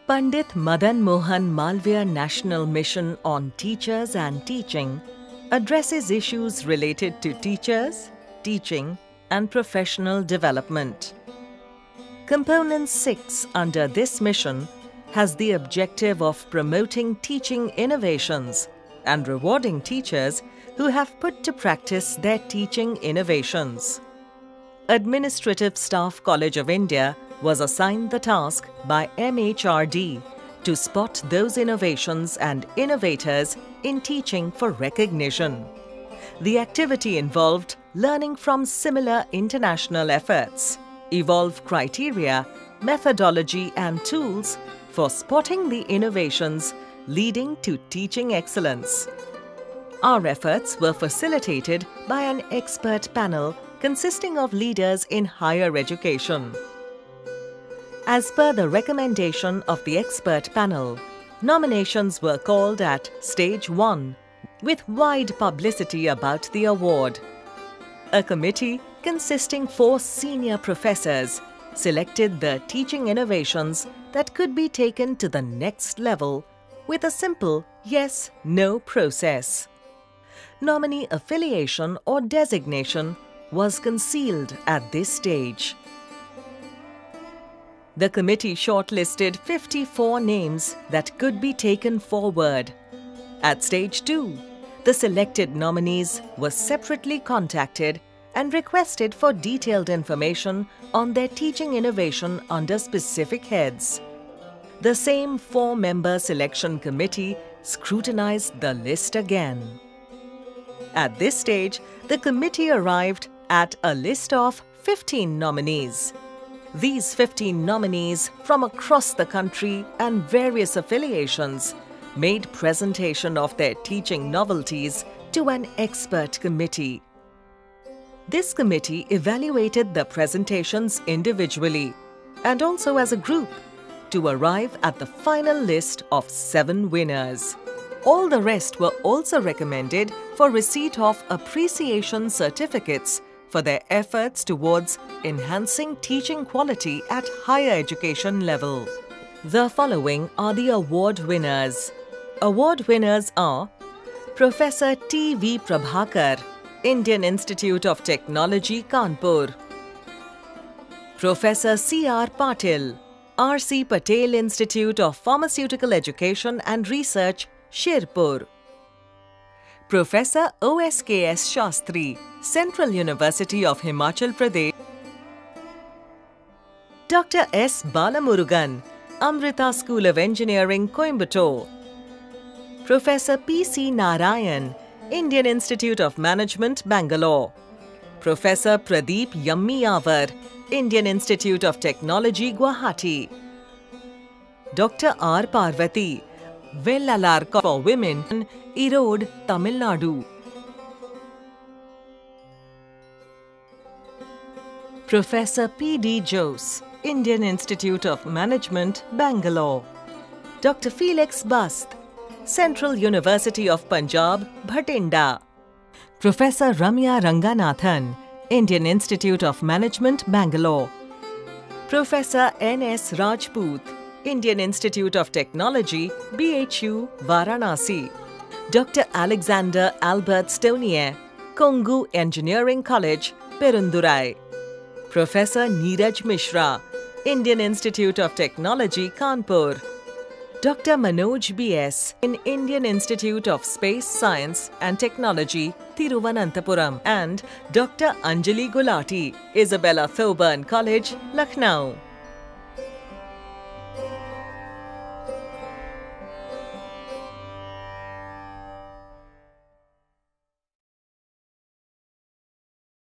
Pandit Madan Mohan Malviya National Mission on Teachers and Teaching addresses issues related to teachers, teaching and professional development. Component 6 under this mission has the objective of promoting teaching innovations and rewarding teachers who have put to practice their teaching innovations. Administrative Staff College of India was assigned the task by MHRD to spot those innovations and innovators in teaching for recognition. The activity involved learning from similar international efforts, evolve criteria, methodology and tools for spotting the innovations leading to teaching excellence. Our efforts were facilitated by an expert panel consisting of leaders in higher education. As per the recommendation of the expert panel, nominations were called at Stage 1 with wide publicity about the award. A committee consisting 4 senior professors selected the teaching innovations that could be taken to the next level with a simple yes-no process. Nominee affiliation or designation was concealed at this stage. The committee shortlisted 54 names that could be taken forward. At Stage 2, the selected nominees were separately contacted and requested for detailed information on their teaching innovation under specific heads. The same 4-member selection committee scrutinized the list again. At this stage, the committee arrived at a list of 15 nominees. These 15 nominees from across the country and various affiliations made presentation of their teaching novelties to an expert committee. This committee evaluated the presentations individually and also as a group to arrive at the final list of 7 winners. All the rest were also recommended for receipt of appreciation certificates for their efforts towards enhancing teaching quality at higher education level. The following are the award winners. Award winners are Professor T.V. Prabhakar, Indian Institute of Technology, Kanpur. Professor C.R. Patil, R.C. Patel Institute of Pharmaceutical Education and Research, Shirpur. Professor O.S.K.S. Shastri, Central University of Himachal Pradesh. Dr. S. Balamurugan, Amrita School of Engineering, Coimbatore. Professor P.C. Narayan, Indian Institute of Management, Bangalore. Professor Pradeep Yammiyawar, Indian Institute of Technology, Guwahati. Dr. R. Parvati, Vellalar for Women, Erode, Tamil Nadu. Professor P.D. Jose, Indian Institute of Management, Bangalore. Dr. Felix Bast, Central University of Punjab, Bhatinda. Professor Ramya Ranganathan, Indian Institute of Management, Bangalore. Professor N.S. Rajput, Indian Institute of Technology, BHU, Varanasi. Dr. Alexander Albert Stonier, Kongu Engineering College, Perundurai. Professor Neeraj Mishra, Indian Institute of Technology, Kanpur. Dr. Manoj B.S. in Indian Institute of Space Science and Technology, Thiruvananthapuram, and Dr. Anjali Gulati, Isabella Thoburn College, Lucknow.